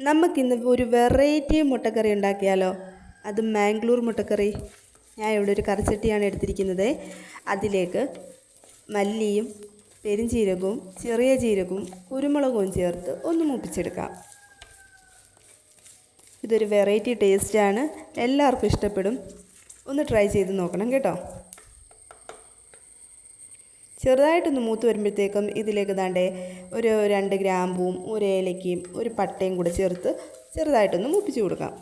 നമുക്കിന്ന് ഒരു വെറൈറ്റി മുട്ടക്കറി ഉണ്ടാക്കിയാലോ? അത് മാംഗ്ലൂർ മുട്ടക്കറി. ഞാൻ ഇവിടെ ഒരു കറിച്ചട്ടിയാണ് എടുത്തിരിക്കുന്നത്. അതിലേക്ക് മല്ലിയും പെരുംജീരകവും ചെറിയ ജീരകവും കുരുമുളകും ചേർത്ത് ഒന്ന് മൂപ്പിച്ചെടുക്കാം. ഇതൊരു വെറൈറ്റി ടേസ്റ്റാണ്, എല്ലാവർക്കും ഇഷ്ടപ്പെടും. ഒന്ന് ട്രൈ ചെയ്ത് നോക്കണം കേട്ടോ. ചെറുതായിട്ടൊന്ന് മൂത്ത് വരുമ്പോഴത്തേക്കും ഇതിലേക്ക് ദാണ്ടേ ഒരു 2 ഗ്രാമ്പും ഒരു ഏലക്കയും ഒരു പട്ടയും കൂടെ ചേർത്ത് ചെറുതായിട്ടൊന്ന് മൂപ്പിച്ച് കൊടുക്കാം.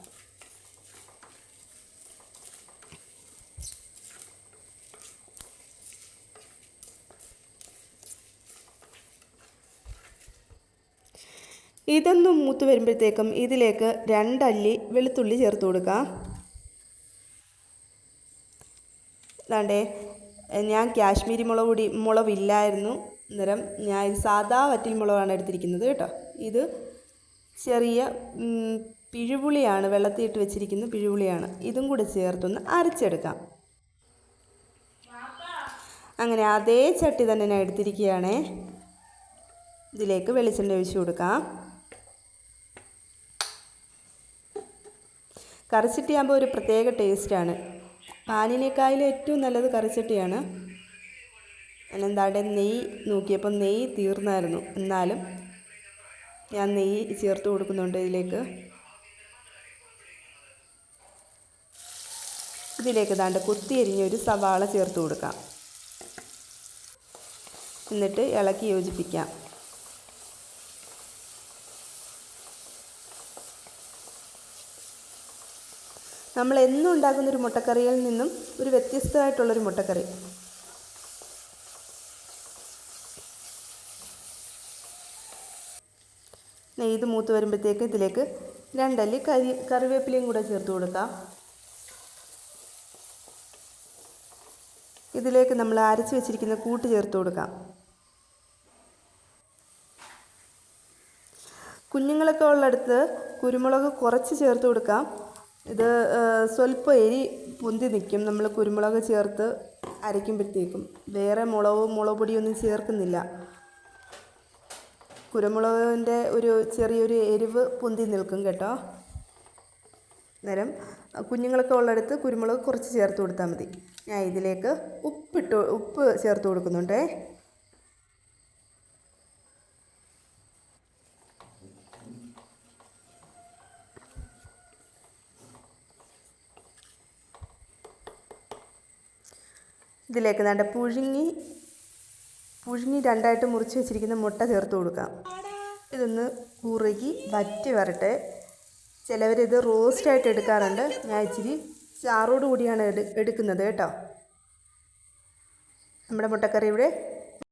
ഇതൊന്ന് മൂത്ത് വരുമ്പോഴത്തേക്കും ഇതിലേക്ക് 2 അല്ലി വെളുത്തുള്ളി ചേർത്ത് കൊടുക്കാം. ദാണ്ടേ ഞാൻ കാശ്മീരി മുളകില്ലായിരുന്നു, അന്നേരം ഞാൻ സാദാ വറ്റൽ മുളകാണ് എടുത്തിരിക്കുന്നത് കേട്ടോ. ഇത് ചെറിയ പിഴുപുളിയാണ്, വെള്ളത്തിയിട്ട് വെച്ചിരിക്കുന്ന പിഴുപുളിയാണ്. ഇതും കൂടെ ചേർത്തൊന്ന് അരച്ചെടുക്കാം. അങ്ങനെ അതേ ചട്ടി തന്നെ ഞാൻ എടുത്തിരിക്കുകയാണേ. ഇതിലേക്ക് വെളിച്ചെണ്ണ ഒഴിച്ച് കൊടുക്കാം. കറിച്ചട്ടിയാകുമ്പോൾ ഒരു പ്രത്യേക ടേസ്റ്റാണ്. പാനിനേക്കാളും ഏറ്റവും നല്ലത് കറിച്ചട്ടിയാണ്. ഞാനെന്താണ്ട് നെയ്യ് നോക്കിയപ്പോൾ നെയ്യ് തീർന്നായിരുന്നു, എന്നാലും ഞാൻ നെയ്യ് ചേർത്ത് കൊടുക്കുന്നുണ്ട് ഇതിലേക്ക്. ഇതിലേക്ക് ദാണ്ട് കൊത്തിയരിഞ്ഞൊരു സവാള ചേർത്ത് കൊടുക്കാം. എന്നിട്ട് ഇളക്കി യോജിപ്പിക്കാം. നമ്മൾ എന്നും ഉണ്ടാക്കുന്നൊരു മുട്ടക്കറിയിൽ നിന്നും ഒരു വ്യത്യസ്തമായിട്ടുള്ളൊരു മുട്ടക്കറി. ഇത് മൂത്ത് വരുമ്പോഴത്തേക്ക് ഇതിലേക്ക് 2 അല്ലി കറിവേപ്പിലയും കൂടെ ചേർത്ത് കൊടുക്കാം. ഇതിലേക്ക് നമ്മൾ അരച്ച് വെച്ചിരിക്കുന്ന കൂട്ട് ചേർത്ത് കൊടുക്കാം. കുഞ്ഞുങ്ങളൊക്കെ ഉള്ളിടത്ത് കുരുമുളക് കുറച്ച് ചേർത്ത് കൊടുക്കാം. ഇത് സ്വല്പം എരി പൊന്തി നിൽക്കും നമ്മൾ കുരുമുളക് ചേർത്ത് അരയ്ക്കുമ്പോഴത്തേക്കും. വേറെ മുളക് പൊടിയൊന്നും ചേർക്കുന്നില്ല. കുരുമുളകിൻ്റെ ഒരു ചെറിയൊരു എരിവ് പൊന്തി നിൽക്കും കേട്ടോ. അന്നേരം കുഞ്ഞുങ്ങളൊക്കെ ഉള്ളിടത്ത് കുരുമുളക് കുറച്ച് ചേർത്ത് കൊടുത്താൽ മതി. ഞാൻ ഇതിലേക്ക് ഉപ്പ് ചേർത്ത് കൊടുക്കുന്നുണ്ടേ. ഇതിലേക്ക് വേണ്ട പുഴുങ്ങി 2ആയിട്ട് മുറിച്ച് വെച്ചിരിക്കുന്ന മുട്ട ചേർത്ത് കൊടുക്കാം. ഇതൊന്ന് കുറുകി വറ്റി വരട്ടെ. ചിലവരിത് റോസ്റ്റായിട്ട് എടുക്കാറുണ്ട്. ഞാൻ ഇച്ചിരി ചാറോട് കൂടിയാണ് എടുക്കുന്നത് കേട്ടോ. നമ്മുടെ മുട്ടക്കറി ഇവിടെ